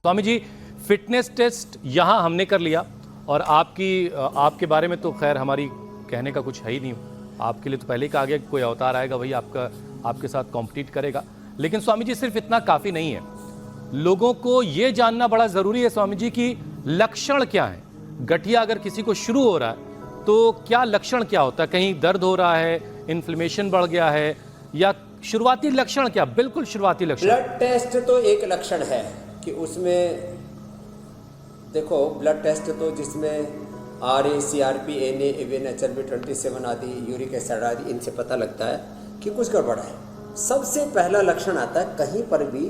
Swami ji, fitness test यहाँ हमने कर लिया और आपके बारे में तो खैर हमारी कहने का कुछ है ही नहीं। आपके लिए तो पहले ही कहा गया कि कोई अवतार आएगा, वही आपके साथ कॉम्पिटिट करेगा। लेकिन स्वामी जी सिर्फ इतना काफ़ी नहीं है, लोगों को ये जानना बड़ा ज़रूरी है स्वामी जी कि लक्षण क्या है। गठिया अगर किसी को शुरू हो रहा है तो क्या लक्षण क्या होता है? कहीं दर्द हो रहा है, इन्फ्लेमेशन बढ़ गया है, या शुरुआती लक्षण क्या? बिल्कुल शुरुआती लक्षण। ब्लड टेस्ट तो एक लक्षण है कि उसमें देखो, ब्लड टेस्ट तो जिसमें RA, CRP, NA, AVN, HLB 27 आदि, यूरिक एसिड आदि, इनसे पता लगता है कि कुछ गड़बड़ है। सबसे पहला लक्षण आता है कहीं पर भी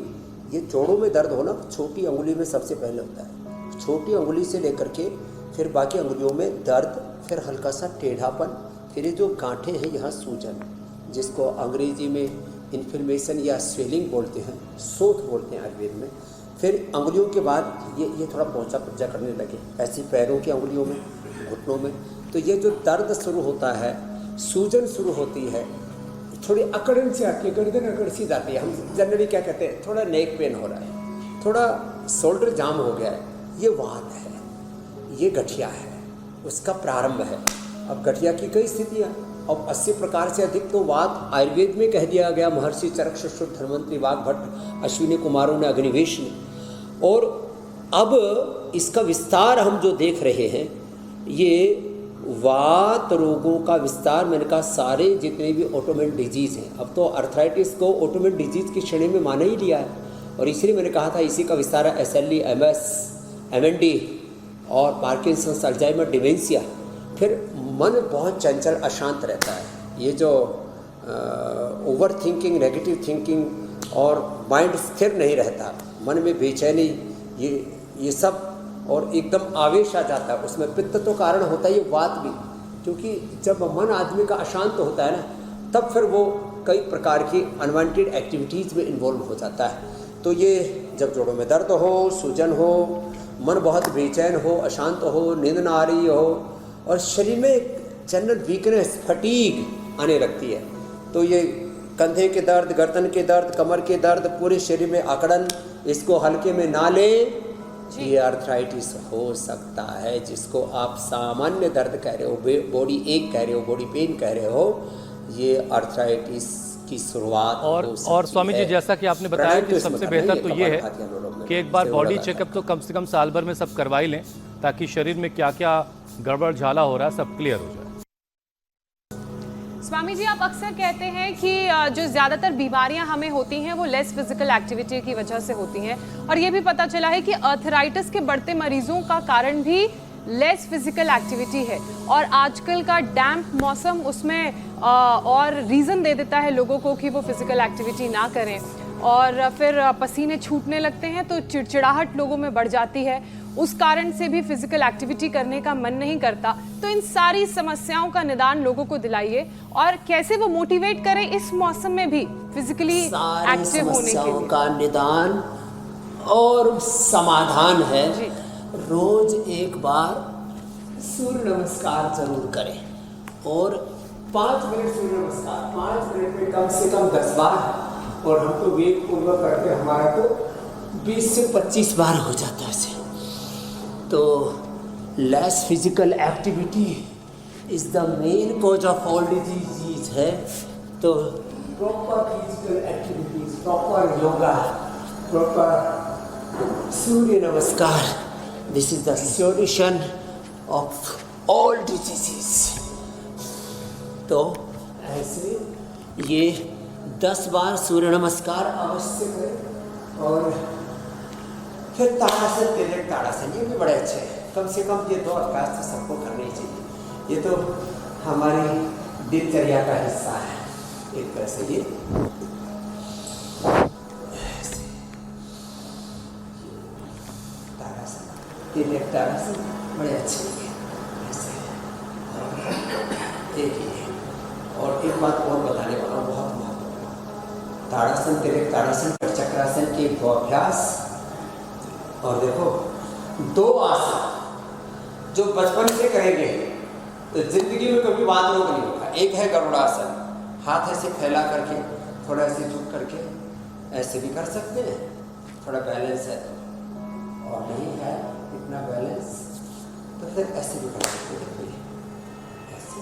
ये जोड़ों में दर्द होना, छोटी अंगुली में सबसे पहले होता है। छोटी अंगुली से लेकर के फिर बाकी अंगुलियों में दर्द, फिर हल्का सा टेढ़ापन, फिर ये जो गांठें हैं यहाँ सूजन, जिसको अंग्रेजी में इन्फ्लेमेशन या स्वेलिंग बोलते हैं, सोथ बोलते हैं आयुर्वेद में। फिर अंगुलियों के बाद ये थोड़ा पोंचा पुंचा करने लगे, ऐसी पैरों की अंगुलियों में, घुटनों में। तो ये जो दर्द शुरू होता है, सूजन शुरू होती है, थोड़ी अकड़न से आती है, गर्दन अकड़ सी जाती है। हम जनरली क्या कहते हैं, थोड़ा नेक पेन हो रहा है, थोड़ा शोल्डर जाम हो गया है, ये वात है, ये गठिया है, उसका प्रारंभ है। अब गठिया की कई स्थितियाँ, अब 80 प्रकार से अधिक तो वात आयुर्वेद में कह दिया गया, महर्षि चरक, सुश्रुत, धन्वंतरि, वाग्भट, अश्विनी कुमारों ने, अग्निवेश ने। और अब इसका विस्तार हम जो देख रहे हैं, ये वात रोगों का विस्तार, मैंने कहा सारे जितने भी ऑटोमेन डिजीज़ हैं, अब तो अर्थराइटिस को ऑटोमेन डिजीज़ की श्रेणी में माना ही लिया है। और इसलिए मैंने कहा था इसी का विस्तार है SLE, MS, MND और पार्किंसंस, अल्जाइमर, डिमेंशिया। फिर मन बहुत चंचल, अशांत रहता है। ये जो ओवर थिंकिंग, नेगेटिव थिंकिंग और माइंड स्थिर नहीं रहता, मन में बेचैनी, ये सब, और एकदम आवेश आ जाता है। उसमें पित्त तो कारण होता है, ये वात भी, क्योंकि जब मन आदमी का अशांत होता है ना, तब फिर वो कई प्रकार की अनवांटेड एक्टिविटीज़ में इन्वॉल्व हो जाता है। तो ये जब जोड़ों में दर्द हो, सूजन हो, मन बहुत बेचैन हो, अशांत हो, नींद ना आ रही हो, और शरीर में जनरल वीकनेस, फटीग आने लगती है, तो ये कंधे के दर्द, गर्दन के दर्द, कमर के दर्द, पूरे शरीर में अकड़न, इसको हल्के में ना लें, ये अर्थराइटिस हो सकता है। जिसको आप सामान्य दर्द कह रहे हो, बॉडी एक कह रहे हो, बॉडी पेन कह रहे हो, ये अर्थराइटिस की शुरुआत और स्वामी जी, जैसा कि आपने बताया कि सबसे बेहतर तो ये है कि एक बार बॉडी चेकअप तो कम से कम साल भर में सब करवा ही लें, ताकि शरीर में क्या क्या गड़बड़ झाला हो रहा है सब क्लियर हो जाए। स्वामी जी, आप अक्सर कहते हैं कि जो ज़्यादातर बीमारियां हमें होती हैं वो लेस फिजिकल एक्टिविटी की वजह से होती हैं, और ये भी पता चला है कि अर्थराइटिस के बढ़ते मरीजों का कारण भी लेस फिजिकल एक्टिविटी है। और आजकल का डैम्प मौसम उसमें और रीज़न दे देता है लोगों को कि वो फिजिकल एक्टिविटी ना करें, और फिर पसीने छूटने लगते हैं तो चिड़चिड़ाहट लोगों में बढ़ जाती है, उस कारण से भी फिजिकल एक्टिविटी करने का मन नहीं करता। तो इन सारी समस्याओं का निदान लोगों को दिलाइए, और कैसे वो मोटिवेट करें इस मौसम में भी फिजिकली एक्टिव होने के लिए। का निदान और समाधान है, रोज एक बार सूर्य नमस्कार जरूर करें, और 5 मिनट सूर्य नमस्कार, 5 मिनट में कम से कम 10 बार, और हम तो वेग पूर्वक करते, हमारा तो 20 से 25 बार हो जाता है ऐसे। तो less physical activity is the main cause of all disease है। तो proper physical activities, proper yoga, proper Surya Namaskar, this is the solution of all diseases. तो ऐसे ये 10 बार सूर्य नमस्कार अवश्य करें, और फिर ताड़ासन, तिर्यक ताड़ासन, ये भी बड़े अच्छे हैं। कम से कम ये 2 अभ्यास तो सबको करने ही चाहिए। ये तो हमारी दिनचर्या का हिस्सा है एक तरह से। ये ताड़ासन, तिर्यक ताड़ासन बड़े अच्छे हैं ऐसे। और एक बात और बताने वाला हूँ, बहुत महत्वपूर्ण। ताड़ासन, तिर्यक ताड़ासन, चक्रासन के 2 अभ्यास, और देखो 2 आसन जो बचपन से करेंगे तो जिंदगी में कभी वात रोग नहीं होगा। एक है गरुड़ासन, हाथ ऐसे फैला करके, थोड़ा ऐसे झुक करके ऐसे भी कर सकते हैं, थोड़ा बैलेंस है तो और नहीं है इतना बैलेंस तो फिर ऐसे भी कर सकते हैं, ऐसे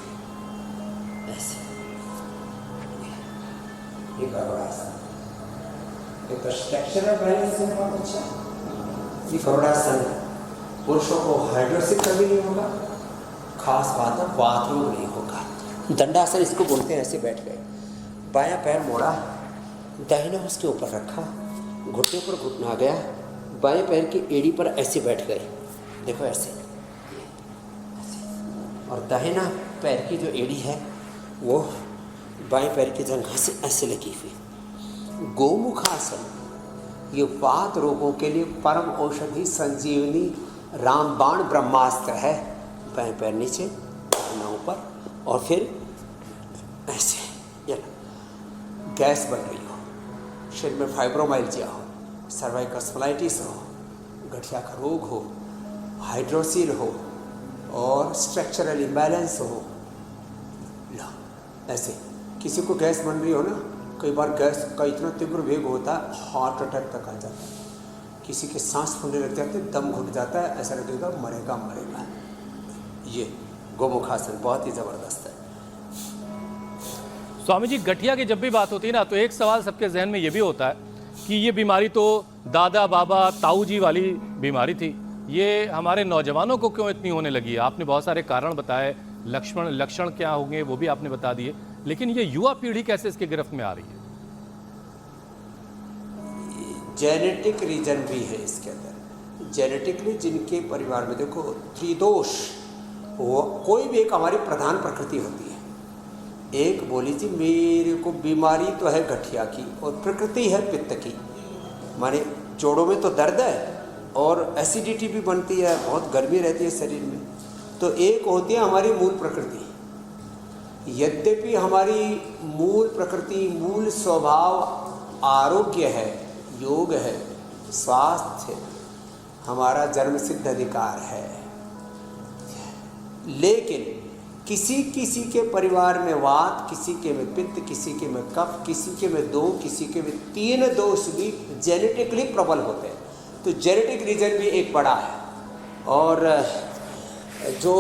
ऐसे, ये गरुड़ासन। एक तो स्ट्रक्चरल बैलेंस है बहुत अच्छा, ये गरुड़ासन पुरुषों को हाइड्रोसिस कभी नहीं होगा, खास बात है वात रोग नहीं होगा। दंडासन इसको बोलते हैं। ऐसे बैठ गए, बायां पैर मोड़ा, दाहिना उसके ऊपर रखा, घुटने पर घुटना गया, बाएं पैर की एड़ी पर ऐसे बैठ गए, देखो ऐसे, और दाहिना पैर की जो एड़ी है वो बाएं पैर की जंघा से ऐसे लगी हुई। गोमुखासन ये वात रोगों के लिए परम औषधि संजीवनी रामबाण ब्रह्मास्त्र है। बाएं पैर नीचे, दाहिना ऊपर, और फिर ऐसे, ये गैस बन रही हो, शरीर में फाइब्रोमाइल्जिया हो, सर्वाइकल स्प्लाइटिस हो, गठिया का रोग हो, हाइड्रोसिल हो और स्ट्रक्चरल इम्बैलेंस हो, लो ऐसे। किसी को गैस बन रही हो ना, कई बार गैस का इतना तीव्र वेग होता है हार्ट अटैक तक आ जाता है, किसी के सांस फूलने लग जाते हैं, दम घुट जाता है, ऐसा लगेगा मरेगा मरेगा। ये गोमुखासन बहुत ही ज़बरदस्त है। स्वामी जी, गठिया की जब भी बात होती है ना, तो एक सवाल सबके जहन में ये भी होता है कि ये बीमारी तो दादा बाबा ताऊ जी वाली बीमारी थी, ये हमारे नौजवानों को क्यों इतनी होने लगी है? आपने बहुत सारे कारण बताए, लक्षण क्या होंगे वो भी आपने बता दिए, लेकिन ये युवा पीढ़ी कैसे इसके गिरफ्त में आ रही है? जेनेटिक रीजन भी है इसके अंदर। जेनेटिकली जिनके परिवार में देखो त्रिदोष, वो कोई भी एक हमारी प्रधान प्रकृति होती है। एक बोली जी मेरे को बीमारी तो है गठिया की और प्रकृति है पित्त की, माने जोड़ों में तो दर्द है और एसिडिटी भी बनती है, बहुत गर्मी रहती है शरीर में। तो एक होती है हमारी मूल प्रकृति। यद्यपि हमारी मूल प्रकृति, मूल स्वभाव आरोग्य है, योग है, स्वास्थ्य हमारा जन्मसिद्ध अधिकार है, लेकिन किसी किसी के परिवार में वात, किसी के में पित्त, किसी के में कफ, किसी के में 2, किसी के में 3 दोष भी जेनेटिकली प्रबल होते हैं। तो जेनेटिक रीजन भी एक बड़ा है। और जो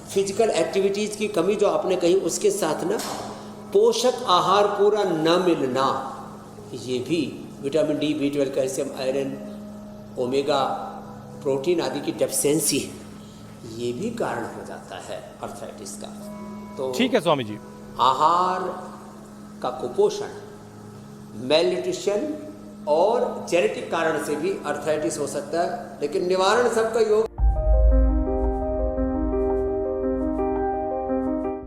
फिजिकल एक्टिविटीज़ की कमी जो आपने कही, उसके साथ ना पोषक आहार पूरा न मिलना, ये भी vitamin D, B12, calcium, iron, omega, protein आदि की डेफिशिएंसी, ये भी कारण हो जाता है अर्थराइटिस का। तो ठीक है स्वामी जी, आहार का कुपोषण, मेलन्यूट्रिशन और जेनेटिक कारण से भी अर्थराइटिस हो सकता है, लेकिन निवारण सबका योग